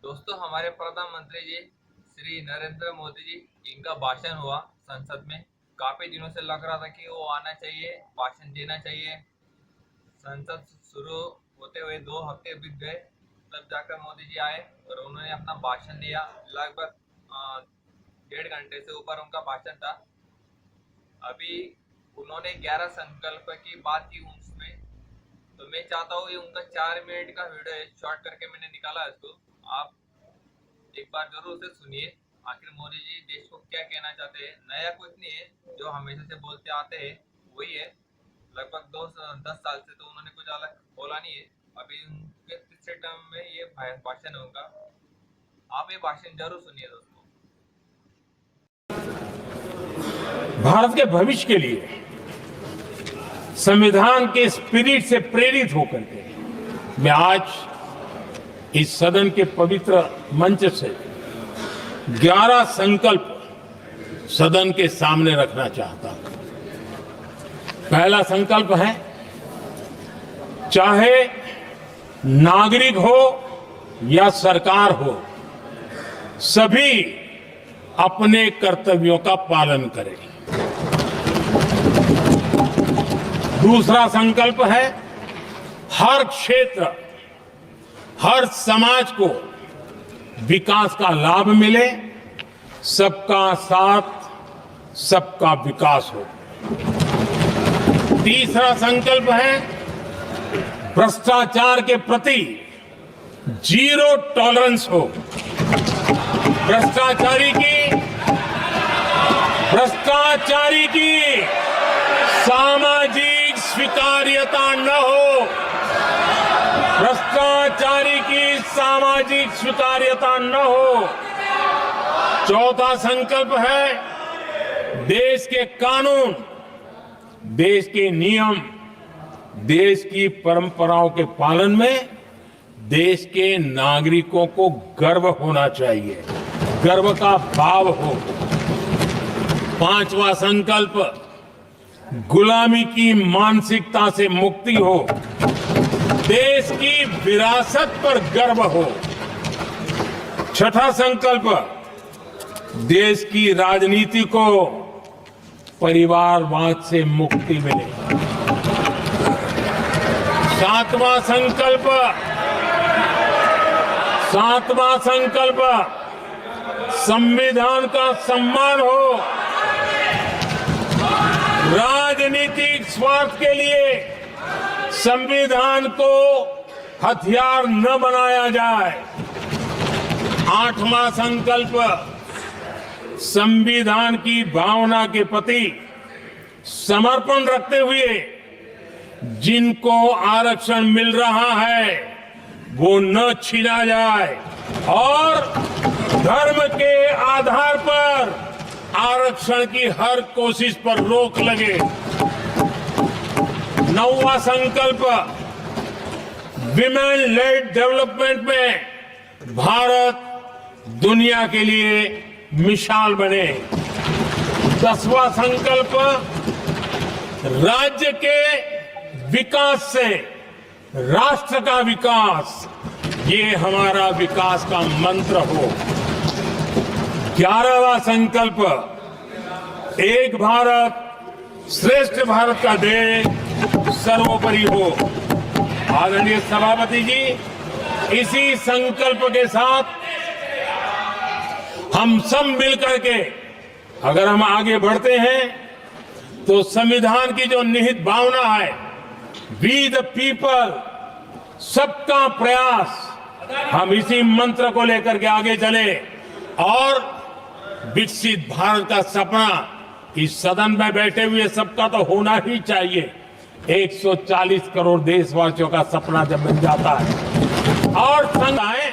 दोस्तों, हमारे प्रधानमंत्री जी श्री नरेंद्र मोदी जी, इनका भाषण हुआ संसद में। काफी दिनों से लग रहा था कि वो आना चाहिए, भाषण देना चाहिए। संसद शुरू होते हुए 2 हफ्ते बीत गए, तब जाकर मोदी जी आए और उन्होंने अपना भाषण दिया। लगभग 1.5 घंटे से ऊपर उनका भाषण था। अभी उन्होंने 11 संकल्प की बात की उसमें। तो मैं चाहता हूँ, ये उनका 4 मिनट का वीडियो है, शॉर्ट करके मैंने निकाला है इसको। आप एक बार जरूर से सुनिए, आखिर मोदी जी देश को क्या कहना चाहते हैं। नया कुछ नहीं है, जो हमेशा से बोलते आते हैं वही है। लगभग 10 साल से तो उन्होंने कुछ अलग बोला नहीं है। अभी उनके तीसरे टर्म में ये भाषण होगा। आप ये भाषण जरूर सुनिए दोस्तों। भारत के भविष्य के लिए संविधान के स्पिरिट से प्रेरित होकर के मैं आज इस सदन के पवित्र मंच से 11 संकल्प सदन के सामने रखना चाहता हूं। पहला संकल्प है, चाहे नागरिक हो या सरकार हो, सभी अपने कर्तव्यों का पालन करें। दूसरा संकल्प है, हर क्षेत्र, हर समाज को विकास का लाभ मिले, सबका साथ, सबका विकास हो। तीसरा संकल्प है, भ्रष्टाचार के प्रति जीरो टॉलरेंस हो। भ्रष्टाचारी की सामाजिक स्वीकार्यता न हो। भ्रष्टाचारी की सामाजिक स्वीकार्यता न हो। चौथा संकल्प है, देश के कानून, देश के नियम, देश की परंपराओं के पालन में देश के नागरिकों को गर्व होना चाहिए, गर्व का भाव हो। पांचवा संकल्प, गुलामी की मानसिकता से मुक्ति हो, देश की विरासत पर गर्व हो। छठा संकल्प, देश की राजनीति को परिवारवाद से मुक्ति मिले। सातवां संकल्प, संविधान का सम्मान हो। राजनीतिक स्वार्थ के लिए संविधान को हथियार न बनाया जाए। आठवां संकल्प, संविधान की भावना के प्रति समर्पण रखते हुए जिनको आरक्षण मिल रहा है वो न छीना जाए और धर्म के आधार पर आरक्षण की हर कोशिश पर रोक लगे। नौवां संकल्प, विमेन लेड डेवलपमेंट में भारत दुनिया के लिए मिसाल बने। 10वां संकल्प, राज्य के विकास से राष्ट्र का विकास, ये हमारा विकास का मंत्र हो। 11वां संकल्प, एक भारत श्रेष्ठ भारत का ध्येय सर्वोपरि हो। आदरणीय सभापति जी, इसी संकल्प के साथ हम सब मिलकर के अगर हम आगे बढ़ते हैं तो संविधान की जो निहित भावना है, वी द पीपल, सबका प्रयास, हम इसी मंत्र को लेकर के आगे चले और विकसित भारत का सपना इस सदन में बैठे हुए सबका तो होना ही चाहिए। 140 करोड़ देशवासियों का सपना जब बन जाता है और संघाएं।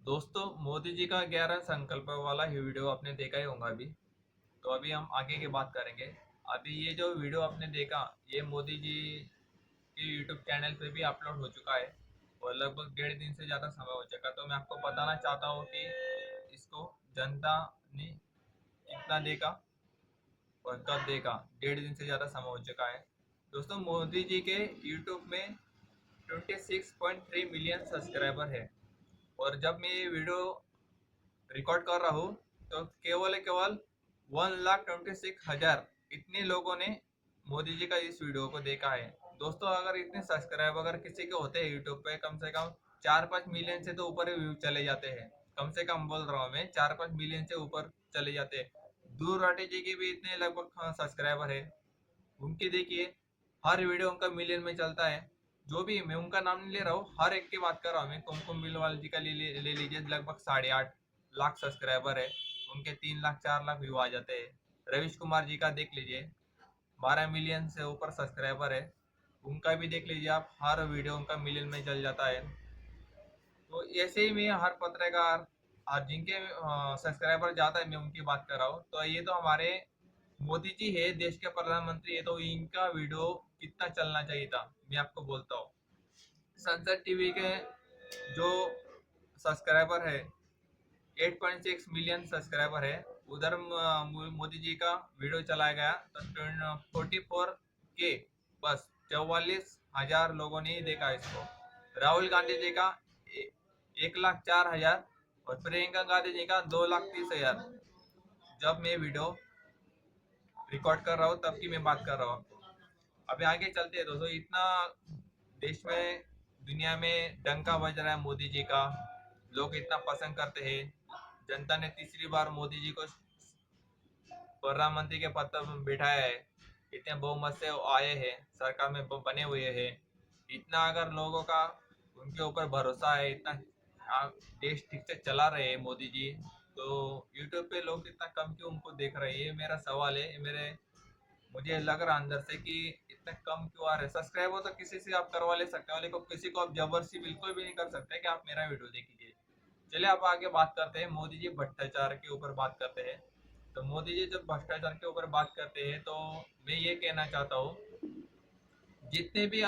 दोस्तों, मोदी जी का 11 संकल्प वाला ही वीडियो आपने देखा ही होगा अभी। तो अभी हम आगे की बात करेंगे। अभी ये जो वीडियो आपने देखा, ये मोदी जी के यूट्यूब चैनल पे भी अपलोड हो चुका है और लगभग 1.5 दिन से ज़्यादा समय हो चुका। तो मैं आपको बताना चाहता हूँ कि इसको जनता ने कितना देखा और कब देखा। 1.5 दिन से ज़्यादा समय हो चुका है। दोस्तों, मोदी जी के यूट्यूब में 26.3 मिलियन सब्सक्राइबर है और जब मैं ये वीडियो रिकॉर्ड कर रहा हूँ तो केवल 1,26,000 इतने लोगों ने मोदी जी का इस वीडियो को देखा है। दोस्तों अगर इतने सब्सक्राइब अगर किसी के होते हैं यूट्यूब पे, कम से कम 4-5 मिलियन से तो ऊपर व्यू चले जाते हैं। कम से कम बोल रहा हूँ मैं, 4-5 मिलियन से ऊपर चले जाते हैं। दूर राठी जी के भी इतने लगभग सब्सक्राइबर है। उनके देखिए हर वीडियो उनका मिलियन में चलता है। जो भी, मैं उनका नाम नहीं ले रहा हूँ, हर एक की बात कर रहा हूँ मैं। कुमकुम बिलवाल जी का ले लीजिए, लगभग 8.5 लाख सब्सक्राइबर है, उनके 3 लाख 4 लाख व्यू आ जाते हैं। रविश कुमार जी का देख लीजिए, 12 मिलियन से ऊपर सब्सक्राइबर है, उनका भी देख लीजिए आप, हर वीडियो उनका मिलियन में चल जाता है। तो ऐसे ही मैं हर पत्रकार और जिनके सब्सक्राइबर ज़्यादा है मैं उनकी बात कर रहा हूँ। तो ये तो हमारे मोदी जी है, देश के प्रधानमंत्री है, तो इनका वीडियो कितना चलना चाहिए था, मैं आपको बोलता हूँ। संसद टीवी के जो सब्सक्राइबर है, 8.6 मिलियन सब्सक्राइबर है, उधर मोदी जी का वीडियो चलाया गया तो 44K, बस 44,000 लोगों ने ही देखा इसको। राहुल गांधी जी का 1,04,000 और प्रियंका गांधी जी का 2,30,000। जब मैं वीडियो रिकॉर्ड कर रहा हूँ तब की मैं बात कर रहा हूँ आपको। अभी आगे चलते हैं दोस्तों। इतना देश में, दुनिया में डंका बज रहा है मोदी जी का, लोग इतना पसंद करते हैं। जनता ने तीसरी बार मोदी जी को प्रधानमंत्री के पद पर बिठाया है, इतने बहुमत से वो आए हैं, सरकार में बने हुए हैं। इतना अगर लोगों का उनके ऊपर भरोसा है, इतना देश ठीक से चला रहे हैं मोदी जी, तो यूट्यूब पे लोग इतना कम क्यों उनको देख रहे हैं, ये मेरा सवाल है। मुझे लग रहा अंदर से कि इतने कम क्यों आ रहे। सब्सक्राइब तो किसी से आप करवा ले सकते हो, लेकिन किसी को आप जबरदस्ती बिल्कुल भी नहीं कर सकते कि आप मेरा वीडियो देखिए। चलिए आप आगे बात करते हैं, मोदी जी भ्रष्टाचार के ऊपर बात करते हैं। तो मोदी जी जब भ्रष्टाचार के ऊपर बात करते हैं तो मैं ये कहना चाहता हूँ, जितने भी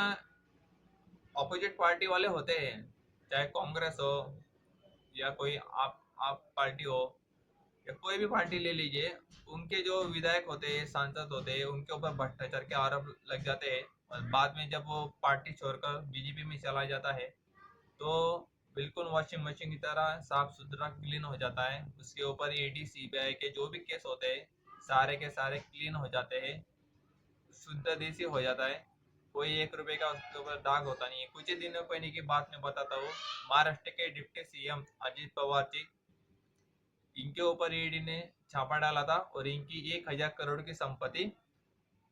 अपोजिट पार्टी वाले होते हैं, चाहे कांग्रेस हो या कोई आप पार्टी हो या कोई भी पार्टी ले लीजिए, उनके जो विधायक होते हैं, सांसद होते हैं, उनके ऊपर भ्रष्टाचार के आरोप लग जाते हैं और बाद में जब वो पार्टी छोड़कर बीजेपी में चला जाता है तो बिल्कुल वॉशिंग मशीन की तरह साफ सुथरा क्लीन हो जाता है। उसके ऊपर ईडी सीबीआई के जो भी केस होते हैं सारे के सारे क्लीन हो जाते हैं, शुद्ध देसी हो जाता है। कोई 1 रुपए का उसके ऊपर दाग होता नहीं है। कुछ ही दिनों पहले की बात मैं बताता हूँ, महाराष्ट्र के डिप्टी सीएम अजित पवार जी, इनके ऊपर ईडी ने छापा डाला था और इनकी 1,000 करोड़ की संपत्ति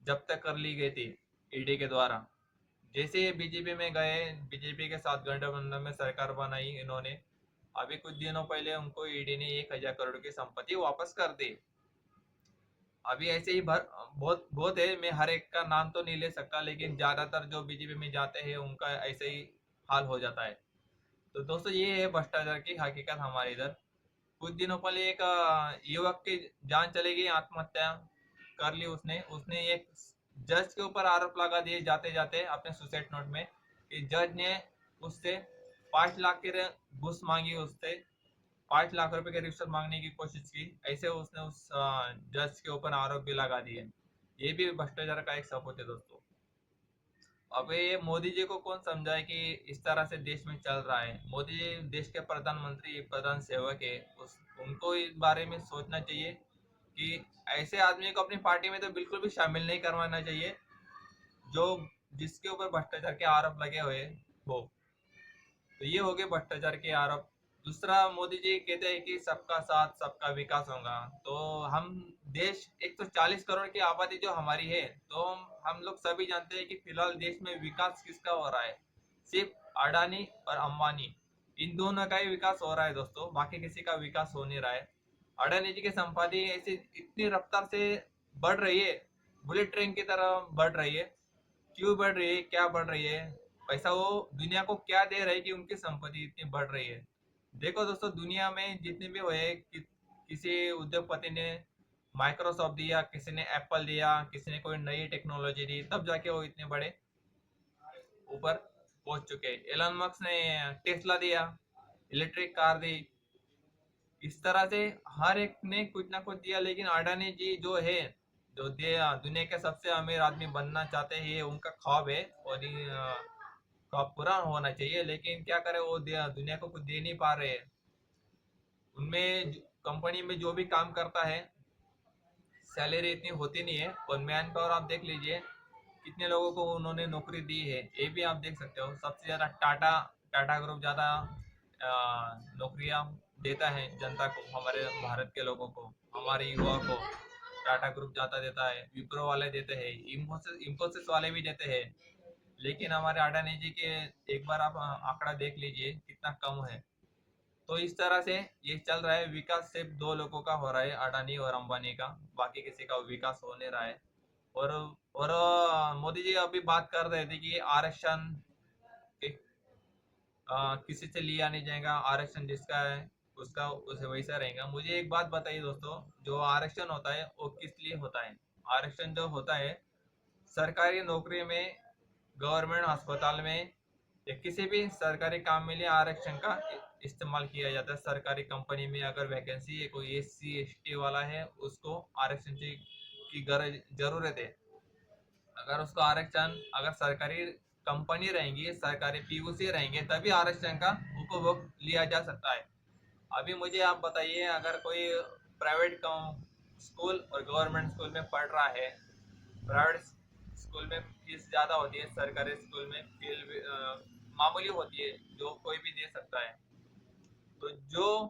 जब्त कर ली गई थी ईडी के द्वारा। जैसे ये बीजेपी में गए, बीजेपी के साथ गठबंधन में सरकार बनाई इन्होंने, अभी कुछ दिनों पहले उनको ईडी ने 1,000 करोड़ की संपत्ति वापस कर दी। अभी ऐसे ही बहुत बहुत है, मैं हर एक का नाम तो नहीं ले सकता, लेकिन ज्यादातर जो बीजेपी में जाते हैं उनका ऐसे ही हाल हो जाता है। तो दोस्तों ये है भ्रष्टाचार की हकीकत हमारे इधर। कुछ दिनों पहले एक युवक की जान चली गई, आत्महत्या कर ली उसने। उसने एक जज के ऊपर आरोप लगा दिए जाते जाते अपने सुसाइड नोट में कि जज ने उससे 5 लाख की घूस मांगी, उससे 5 लाख रुपए की रिश्वत मांगने की कोशिश की। ऐसे उसने उस जज के ऊपर आरोप भी लगा दिए। ये भी भ्रष्टाचार का एक सबूत है दोस्तों। अब ये मोदी जी को कौन समझाए कि इस तरह से देश में चल रहा है। मोदी जी देश के प्रधानमंत्री, प्रधान सेवक है, उनको इस बारे में सोचना चाहिए कि ऐसे आदमी को अपनी पार्टी में तो बिल्कुल भी शामिल नहीं करवाना चाहिए जो जिसके ऊपर भ्रष्टाचार के आरोप लगे हुए हो। तो ये हो गए भ्रष्टाचार के आरोप। दूसरा, मोदी जी कहते हैं कि सबका साथ सबका विकास होगा। तो हम देश 140 करोड़ की आबादी जो हमारी है, तो हम लोग सभी जानते हैं कि फिलहाल देश में विकास किसका हो रहा है, सिर्फ अडानी और अंबानी, इन दोनों का ही विकास हो रहा है दोस्तों, बाकी किसी का विकास हो नहीं रहा है। अडानी जी की संपत्ति ऐसी इतनी रफ्तार से बढ़ रही है, बुलेट ट्रेन की तरह बढ़ रही है। क्यों बढ़ रही है, क्या बढ़ रही है, पैसा वो दुनिया को क्या दे रहे हैं कि उनकी संपत्ति इतनी बढ़ रही है। देखो दोस्तों, दुनिया में जितने भी हुए किसी उद्योगपति ने माइक्रोसॉफ्ट दिया, किसी ने एप्पल दिया, किसी ने कोई नई टेक्नोलॉजी दी, तब जाके वो इतने बड़े ऊपर पहुंच चुके। एलन मस्क ने टेस्ला दिया, इलेक्ट्रिक कार दी। इस तरह से हर एक ने कुछ ना कुछ दिया, लेकिन अडानी जी जो है, दुनिया के सबसे अमीर आदमी बनना चाहते हैं, ये उनका ख्वाब है। और का पूरा होना चाहिए, लेकिन क्या करे वो दुनिया को कुछ दे नहीं पा रहे हैं। उनमें कंपनी में जो भी काम करता है सैलरी इतनी होती नहीं है, और मैन पावर आप देख लीजिए कितने लोगों को उन्होंने नौकरी दी है, ये भी आप देख सकते हो। सबसे ज़्यादा टाटा टाटा ग्रुप ज़्यादा नौकरियां देता है जनता को, हमारे भारत के लोगों को, हमारे युवा को। टाटा ग्रुप ज़्यादा देता है, विप्रो वाले देते हैं, इंफोसिस वाले भी देते हैं। लेकिन हमारे अडानी जी के एक बार आप आंकड़ा देख लीजिए कितना कम है। तो इस तरह से ये चल रहा है। विकास सिर्फ दो लोगों का हो रहा है, अडानी और अंबानी का, बाकी किसी का विकास हो नहीं रहा है। और मोदी जी अभी बात कर रहे थे कि आरक्षण किसी से लिया नहीं जाएगा, आरक्षण जिसका है उसका उसे वैसा रहेगा। मुझे एक बात बताइए दोस्तों, जो आरक्षण होता है वो किस लिए होता है? आरक्षण जो होता है सरकारी नौकरी में, गवर्नमेंट अस्पताल में, या किसी भी सरकारी काम में लिए आरक्षण का इस्तेमाल किया जाता है। सरकारी कंपनी में अगर वैकेंसी है, कोई SC ST वाला है, उसको आरक्षण की गरज जरूरत है। अगर उसको आरक्षण, अगर सरकारी कंपनी रहेंगी, सरकारी PUC रहेंगे, तभी आरक्षण का उपभोग लिया जा सकता है। अभी मुझे आप बताइए, अगर कोई प्राइवेट स्कूल और गवर्नमेंट स्कूल में पढ़ रहा है, प्राइवेट स्कूल में फीस ज़्यादा होती है, सरकारी स्कूल में फीस मामूली होती है, जो कोई भी दे सकता है। तो जो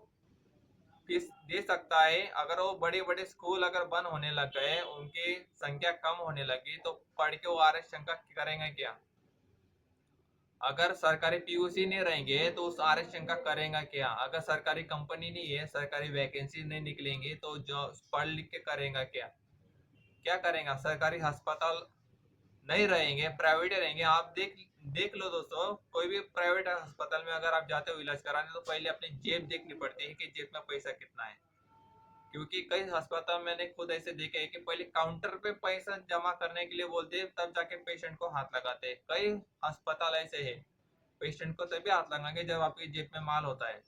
फीस दे सकता है, अगर वो बड़े बड़े स्कूल अगर बंद होने लग गए, उनकी संख्या कम होने लगी, तो पढ़ के वो आरक्षण का करेंगे क्या? अगर सरकारी PUC नहीं रहेंगे तो उस आरक्षण का करेगा क्या? अगर सरकारी कंपनी नहीं है, सरकारी वैकेंसी नहीं निकलेंगी, तो जो पढ़ लिख के करेगा क्या? क्या करेगा? सरकारी अस्पताल नहीं रहेंगे, प्राइवेट रहेंगे। आप देख लो दोस्तों, कोई भी प्राइवेट अस्पताल में अगर आप जाते हो इलाज कराने, तो पहले अपनी जेब देखनी पड़ती है कि जेब में पैसा कितना है। क्योंकि कई अस्पताल मैंने खुद ऐसे देखे हैं कि पहले काउंटर पे पैसा जमा करने के लिए बोलते हैं, तब जाके पेशेंट को हाथ लगाते हैं। कई अस्पताल ऐसे है, पेशेंट को तभी हाथ लगाएंगे जब आपकी जेब में माल होता है।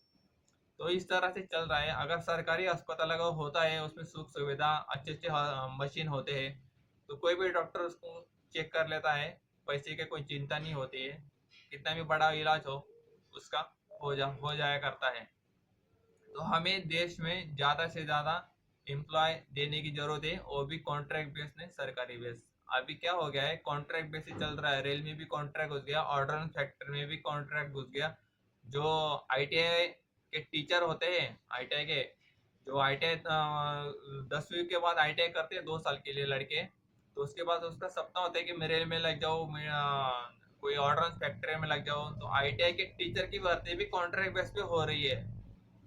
तो इस तरह से चल रहा है। अगर सरकारी अस्पताल अगर होता है, उसमें सुख सुविधा, अच्छे अच्छे मशीन होते हैं, तो कोई भी डॉक्टर उसको चेक कर लेता है, पैसे की कोई चिंता नहीं होती है। कितना भी बड़ा इलाज हो उसका हो जाया करता है। तो हमें देश में ज़्यादा से ज़्यादा एम्प्लॉय देने की जरूरत है, वो भी कॉन्ट्रैक्ट बेस नहीं, सरकारी बेस। अभी क्या हो गया है, कॉन्ट्रैक्ट बेस ही चल रहा है। रेल में भी कॉन्ट्रैक्ट घुस गया, ऑर्डनेंस फैक्ट्री में भी कॉन्ट्रैक्ट घुस गया। जो ITI के टीचर होते हैं, ITI के, जो ITI 10वीं के बाद ITI करते हैं 2 साल के लिए लड़के, तो उसके बाद उसका सपना होता है कि मैं रेल में लग जाऊँ, मैं कोई ऑर्डनेंस फैक्ट्री में लग जाऊँ। तो ITI के टीचर की भर्ती भी कॉन्ट्रैक्ट बेस पे हो रही है।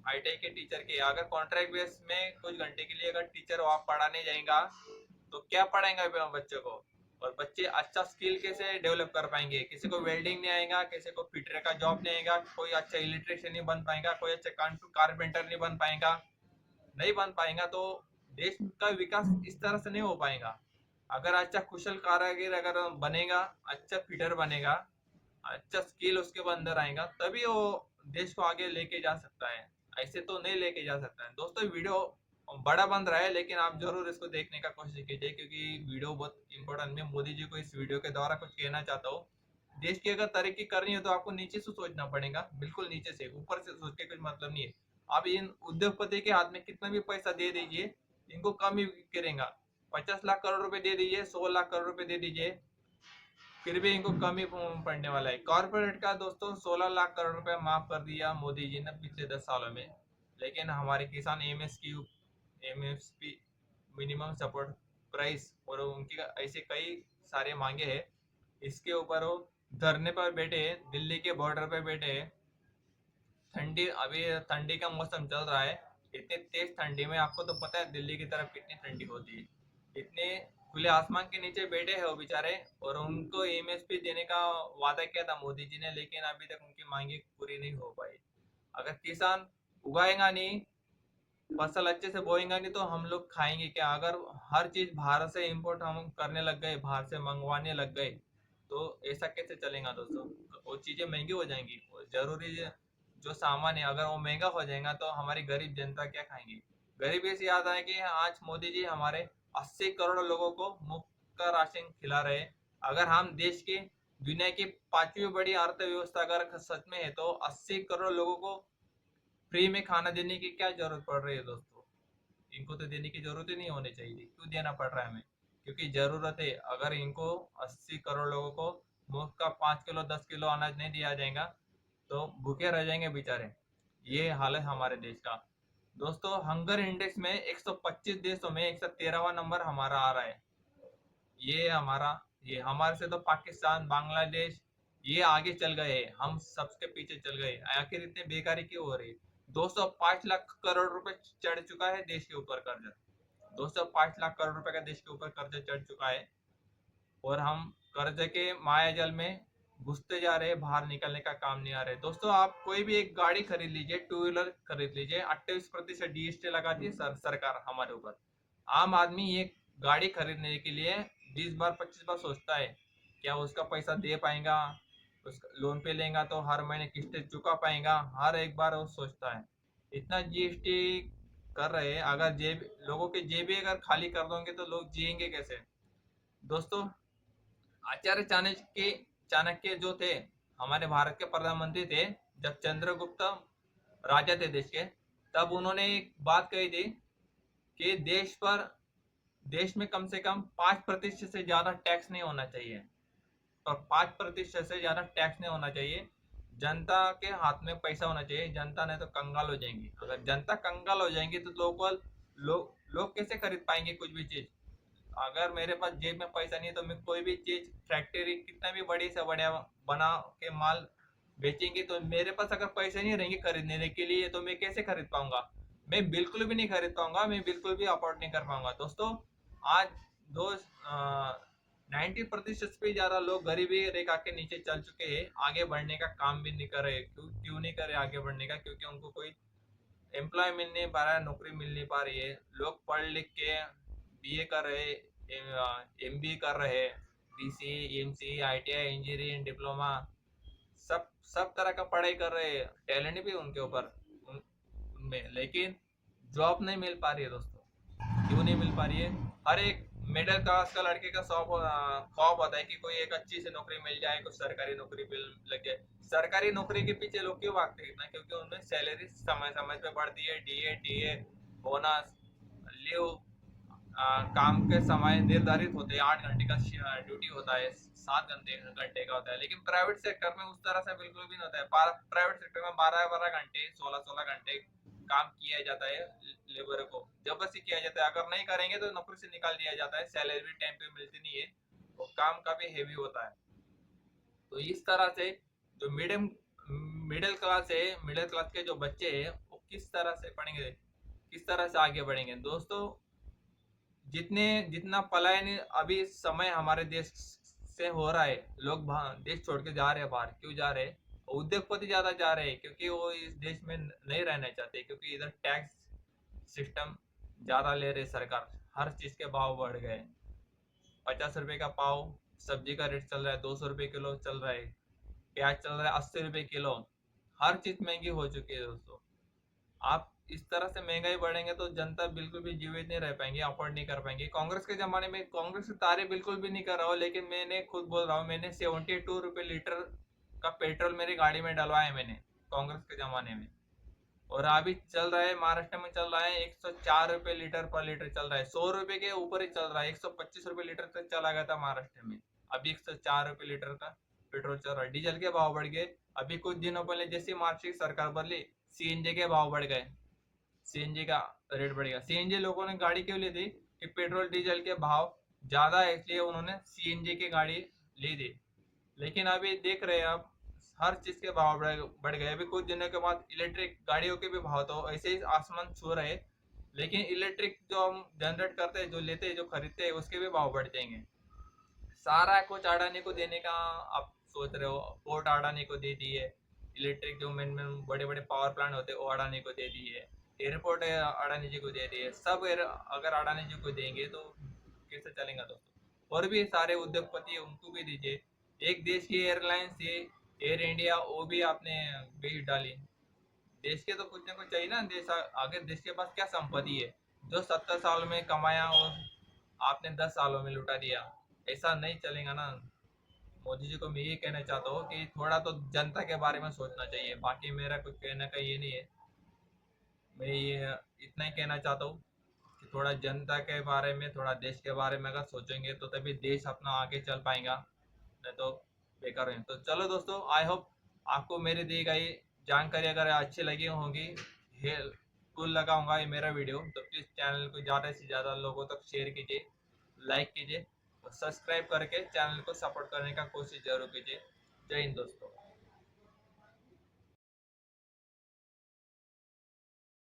ITI के टीचर की अगर कॉन्ट्रैक्ट बेस में कुछ घंटे के लिए अगर टीचर वहां पढ़ाने जाएगा, तो क्या पढ़ाएंगे बच्चों को? और बच्चे अच्छा स्किल कैसे डेवलप कर पाएंगे? किसी को वेल्डिंग नहीं आएगा, किसी को फिटर का जॉब नहीं आएगा, कोई अच्छा इलेक्ट्रिशियन नहीं बन पाएगा, कोई अच्छा कारपेंटर नहीं बन पाएगा। नहीं बन पाएगा तो देश का विकास इस तरह से नहीं हो पाएगा। अगर अच्छा कुशल कारीगर अगर बनेगा, अच्छा फिटर बनेगा, अच्छा स्किल उसके अंदर आएगा, तभी वो देश को आगे लेके जा सकता है। ऐसे तो नहीं लेके जा सकता है। दोस्तों वीडियो बड़ा बन रहा है, लेकिन आप जरूर इसको देखने का कोशिश कीजिए, क्योंकि वीडियो बहुत इंपॉर्टेंट है। मोदी जी को इस वीडियो के द्वारा कुछ कहना चाहता हूँ। देश की अगर तरक्की करनी है तो आपको नीचे से सोचना पड़ेगा, बिल्कुल नीचे से। ऊपर से सोच के कुछ मतलब नहीं है। आप इन उद्योगपति के हाथ में कितना भी पैसा दे दीजिए, इनको कम ही करेगा। 50 लाख करोड़ रुपए दे दीजिए, 100 लाख करोड़ रुपए दे दीजिए, फिर भी इनको कम ही पड़ने वाला है। कॉर्पोरेट का दोस्तों 16 लाख करोड़ रुपए माफ कर दिया मोदी जी ने पिछले 10 सालों में। लेकिन हमारे किसान MSP मिनिमम सपोर्ट प्राइस और उनकी ऐसे कई सारे मांगे हैं, इसके ऊपर वो धरने पर बैठे हैं, दिल्ली के बॉर्डर पर बैठे हैं। ठंडी, अभी ठंडी का मौसम चल रहा है। इतनी तेज ठंडी में आपको तो पता है दिल्ली की तरफ कितनी ठंडी होती है। इतने खुले आसमान के नीचे बैठे हैं वो बेचारे, और उनको MSP देने का वादा किया था मोदी जी ने, लेकिन अभी तक उनकी मांगे पूरी नहीं हो पाई। अगर किसान उगाएगा नहीं, फसल अच्छे से बोएगा नहीं, तो हम लोग खाएंगे क्या? अगर हर चीज बाहर से इंपोर्ट हम करने लग गए, बाहर से मंगवाने लग गए, तो ऐसा कैसे चलेगा दोस्तों? वो चीजें महंगी हो जाएंगी। जरूरी जो सामान है अगर वो महंगा हो जाएगा, तो हमारी गरीब जनता क्या खाएंगी? गरीबी से याद आया कि आज मोदी जी हमारे 80 करोड़ लोगों को मुफ्त का राशन खिला रहे हैं। अगर हम देश के दुनिया की 5वीं बड़ी अर्थव्यवस्था अगर सच में है तो 80 करोड़ लोगों को फ्री में खाना देने की क्या जरूरत पड़ रही है दोस्तों। इनको तो देने की जरूरत ही नहीं होनी चाहिए थी, क्यों देना पड़ रहा है हमें? क्योंकि जरूरत है। अगर इनको 80 करोड़ लोगों को मुफ्त का 5 किलो 10 किलो अनाज नहीं दिया जाएगा तो भूखे रह जाएंगे बेचारे। ये हाल है हमारे देश का। दोस्तों हंगर इंडेक्स में 125 देशों में 113वां नंबर हमारा आ रहा है। ये हमारे से तो पाकिस्तान बांग्लादेश ये आगे चल गए, हम सबके पीछे चल गए। आखिर इतने बेकारी क्यों हो रही है? 205 लाख करोड़ रुपए चढ़ चुका है देश के ऊपर कर्जा। 205 लाख करोड़ रुपए का देश के ऊपर कर्जा चढ़ चुका है और हम कर्जे के माया जाल में घुसते जा रहे हैं, बाहर निकलने का काम नहीं आ रहे। दोस्तों आप कोई भी एक गाड़ी खरीद लीजिए, टू व्हीलर खरीद लीजिए, 28% जीएसटी लगाती है सरकार हमारे ऊपर। आम आदमी ये गाड़ी खरीदने के लिए 20 बार 25 बार सोचता है, क्या उसका पैसा दे पाएगा, उसका लोन पे लेगा तो हर महीने किस्तें चुका पाएगा, हर एक बार वो सोचता है। इतना जीएसटी कर रहे हैं, अगर जेब लोगों के जेबी अगर खाली कर दोगे तो लोग जिएंगे कैसे? दोस्तों आचार्य चाणक्य जो थे हमारे भारत के प्रधानमंत्री थे, जब चंद्रगुप्त राजा थे देश के, तब उन्होंने एक बात कही थी कि देश में कम से कम 5% से ज्यादा टैक्स नहीं होना चाहिए। और 5% से ज्यादा टैक्स नहीं होना चाहिए। जनता के हाथ में पैसा होना चाहिए, जनता नहीं तो कंगाल हो जाएंगी। अगर जनता कंगाल हो जाएंगी तो लोग कैसे खरीद पाएंगे कुछ भी चीज? अगर मेरे पास जेब में पैसा नहीं है तो मैं कोई भी चीज फैक्ट्री कितना भी बड़ी से बड़ा बना के माल बेचेंगे, तो मेरे पास अगर पैसे नहीं रहेंगे खरीदने के लिए तो मैं कैसे खरीद पाऊंगा? मैं बिल्कुल भी नहीं खरीद पाऊंगा, मैं बिल्कुल भी अफोर्ड नहीं कर पाऊंगा। दोस्तों आज दो 90% से ज्यादा लोग गरीबी रेखा के नीचे चल चुके हैं, आगे बढ़ने का काम भी नहीं कर रहे। क्यों नहीं कर रहे आगे बढ़ने का? क्योंकि उनको कोई एम्प्लॉय मिल नहीं पा रहा है, नौकरी मिल नहीं पा रही है। लोग पढ़ लिख के बीए कर रहे, एमबीए कर रहे, BC MC ITI engineering diploma, सब सब तरह का पढ़ाई कर रहे हैं, टैलेंट भी उनके ऊपर उनमें, लेकिन जॉब नहीं मिल पा रही है दोस्तों। क्यों नहीं मिल पा रही है? हर एक मिडिल क्लास का लड़के का ख्वाब होता है कि कोई एक अच्छी सी नौकरी मिल जाए, कुछ सरकारी नौकरी लग जाए। सरकारी नौकरी के पीछे लोग क्यों भागते हैं इतना? क्योंकि उनमें सैलरी समय समय पे बढ़ती है, डीए टीए बोनस लीव, काम के समय निर्धारित होते हैं। 8 घंटे का ड्यूटी होता है, 7 घंटे का होता है। लेकिन प्राइवेट सेक्टर में उस तरह से बिल्कुल भी नहीं होता है। प्राइवेट सेक्टर में 12-12 घंटे 16-16 घंटे काम किया जाता है, लेबर को जबरदस्ती किया जाता है। अगर नहीं करेंगे तो नौकरी से निकाल दिया जाता है, सैलरी भी टाइम पे मिलती नहीं है और काम काफी हेवी होता है। तो इस तरह से जो मिडिल क्लास है, मिडिल क्लास के जो बच्चे हैं वो किस तरह से पढ़ेंगे, किस तरह से आगे बढ़ेंगे? दोस्तों जितना पलायन अभी समय हमारे देश से हो रहा है, लोग देश छोड़ के जा रहे हैं बाहर। क्यों जा रहे हैं? उद्योगपति ज्यादा जा रहे हैं क्योंकि वो इस देश में नहीं रहना चाहते, क्योंकि इधर टैक्स सिस्टम ज्यादा ले रही सरकार। हर चीज के भाव बढ़ गए। 50 रुपए का पाव सब्जी का रेट चल रहा है, 200 रुपए किलो चल रहा है। प्याज चल रहा है 80 रुपए किलो। हर चीज महंगी हो चुकी है दोस्तों। आप इस तरह से महंगाई बढ़ेंगे तो जनता बिल्कुल भी जीवित नहीं रह पाएंगे, अफोर्ड नहीं कर पाएंगे। कांग्रेस के जमाने में कांग्रेस की तारीफ बिल्कुल भी नहीं कर रहा हूँ, लेकिन मैंने खुद बोल रहा हूँ, मैंने 72 रुपए लीटर का पेट्रोल मेरी गाड़ी में डलवाया मैंने कांग्रेस के जमाने में। और अभी चल रहा है, महाराष्ट्र में चल रहा है 104 रुपए लीटर पर लीटर चल रहा है। 100 रुपए के ऊपर ही चल रहा है। 125 रुपए लीटर तक चला गया था महाराष्ट्र में, अभी 104 रुपए लीटर का पेट्रोल चल रहा है। डीजल के भाव बढ़ गए। अभी कुछ दिनों पहले जैसे महाराष्ट्र की सरकार बदली, सीएनजी के भाव बढ़ गए, सीएनजी का रेट बढ़ेगा। सीएनजी लोगों ने गाड़ी क्यों ली थी? कि पेट्रोल डीजल के भाव ज्यादा है, इसलिए उन्होंने सीएनजी की गाड़ी ली थी। लेकिन अभी देख रहे हैं आप, हर चीज के भाव बढ़ गए। अभी कुछ दिनों के बाद इलेक्ट्रिक गाड़ियों के भी भाव तो ऐसे ही आसमान छू रहे, लेकिन इलेक्ट्रिक जो हम जनरेट करते हैं, जो लेते हैं, जो खरीदते हैं, उसके भी भाव बढ़ जाएंगे। सारा कुछ अडानी को देने का आप सोच रहे हो। पोर्ट अडानी को दे दिए, इलेक्ट्रिक जो मेन बड़े बड़े पावर प्लांट होते हैं वो अडानी को दे दिए, एयरपोर्ट अडानी जी को दे दिए। सब अगर अडानी जी को देंगे तो कैसे चलेगा दोस्तों? और भी सारे उद्योगपति उनको भी दीजिए। एक देश की एयरलाइंस थी एयर इंडिया, वो भी आपने बेच डाली। देश के तो कुछ ना कुछ चाहिए ना। देश आगे देश के पास क्या संपत्ति है? जो 70 साल में कमाया और आपने 10 सालों में लुटा दिया, ऐसा नहीं चलेगा ना। मोदी जी को मैं ये कहना चाहता हूँ कि थोड़ा तो जनता के बारे में सोचना चाहिए। बाकी मेरा कुछ कहने का ये नहीं है, मैं ये इतना ही कहना चाहता हूँ कि थोड़ा जनता के बारे में, थोड़ा देश के बारे में अगर सोचेंगे तो तभी देश अपना आगे चल पाएगा, नहीं तो बेकार है। तो चलो दोस्तों, आई होप आपको मेरी दी गई जानकारी अगर अच्छी लगी होगी, हेल्पफुल लगा होगा ये मेरा वीडियो, तो प्लीज़ चैनल को ज़्यादा से ज़्यादा लोगों तक शेयर कीजिए, लाइक कीजिए और सब्सक्राइब करके चैनल को सपोर्ट करने का कोशिश जरूर कीजिए। जय हिंद दोस्तों।